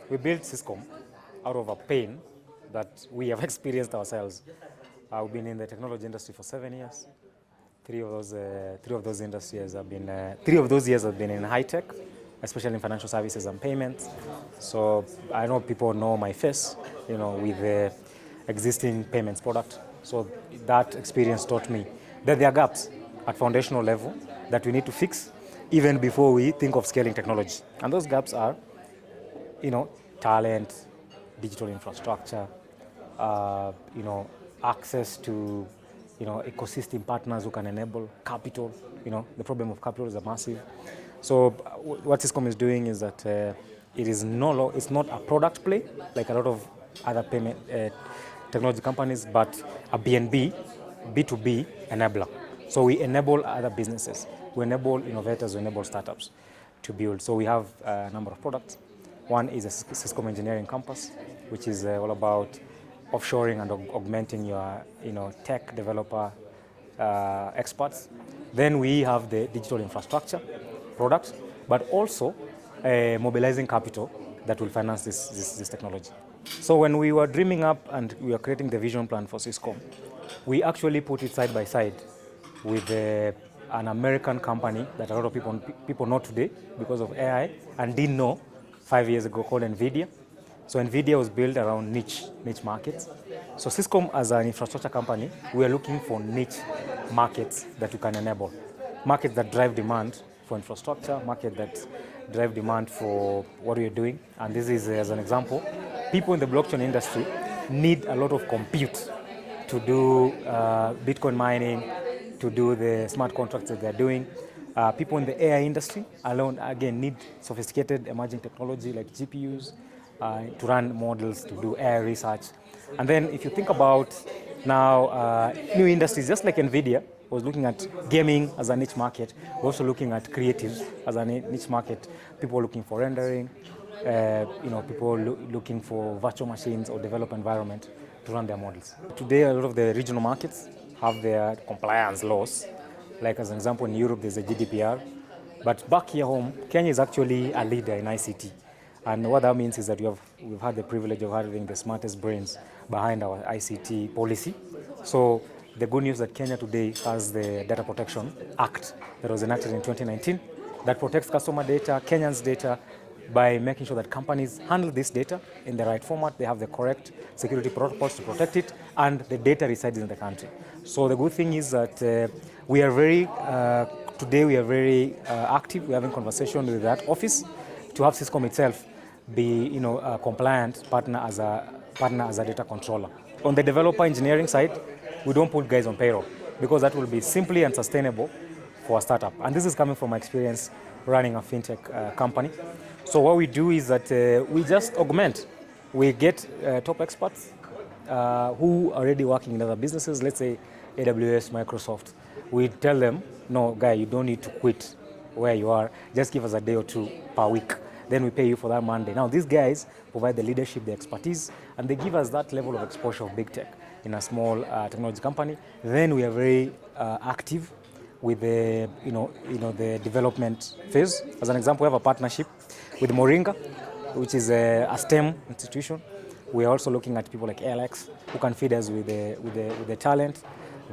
We built Siscom out of a pain that we have experienced ourselves. We've been in the technology industry for 7 years. Three of those years have been in high tech, especially in financial services and payments. So I know people know my face, with the existing payments product. So that experience taught me that there are gaps at foundational level that we need to fix even before we think of scaling technology. And those gaps are, talent, digital infrastructure, access to, ecosystem partners who can enable capital. The problem of capital is a massive. So what Siscom is doing is that it's not a product play like a lot of other payment technology companies, but a B2B, B2B enabler. So we enable other businesses, we enable innovators, we enable startups to build. So we have a number of products. One is a Siscom Engineering Campus, which is all about offshoring and augmenting your tech developer experts. Then we have the digital infrastructure products, but also mobilizing capital that will finance this technology. So when we were dreaming up and we were creating the vision plan for Siscom, we actually put it side by side with an American company that a lot of people know today because of AI and didn't know 5 years ago, called NVIDIA. So NVIDIA was built around niche markets. So Siscom, as an infrastructure company, we are looking for niche markets that we can enable. Markets that drive demand for infrastructure, markets that drive demand for what we are doing. And this is, as an example, people in the blockchain industry need a lot of compute to do Bitcoin mining, to do the smart contracts that they're doing. People in the AI industry alone, again, need sophisticated emerging technology like GPUs to run models, to do AI research. And then if you think about now new industries, just like NVIDIA was looking at gaming as a niche market, we're also looking at creatives as a niche market. People looking for rendering, people looking for virtual machines or develop environment to run their models. Today, a lot of the regional markets have their compliance laws. Like as an example, in Europe, there's a GDPR. But back here home, Kenya is actually a leader in ICT. And what that means is that we've had the privilege of having the smartest brains behind our ICT policy. So the good news is that Kenya today has the Data Protection Act that was enacted in 2019 that protects customer data, Kenyans' data, by making sure that companies handle this data in the right format, they have the correct security protocols to protect it, and the data resides in the country. So the good thing is that we are very active. We're having conversation with that office to have Siscom itself be a compliant partner as a data controller. On the developer engineering side, we don't put guys on payroll because that will be simply unsustainable for a startup. And this is coming from my experience running a fintech company. So what we do is that we just augment. We get top experts who are already working in other businesses, let's say AWS, Microsoft. We tell them, no, guy, you don't need to quit where you are. Just give us a day or two per week. Then we pay you for that Monday. Now, these guys provide the leadership, the expertise, and they give us that level of exposure of big tech in a small technology company. Then we are very active with the, the development phase. As an example, we have a partnership with Moringa, which is a STEM institution. We are also looking at people like Alex, who can feed us with the talent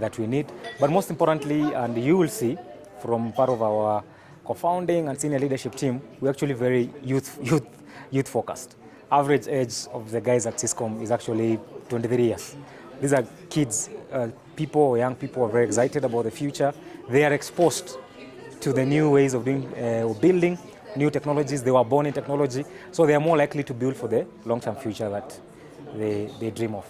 that we need. But most importantly, and you will see from part of our co-founding and senior leadership team, we're actually very youth focused. Average age of the guys at Siscom is actually 23 years. These are kids, young people are very excited about the future. They are exposed to the new ways of doing, building new technologies. They were born in technology, so they are more likely to build for the long-term future that they dream of.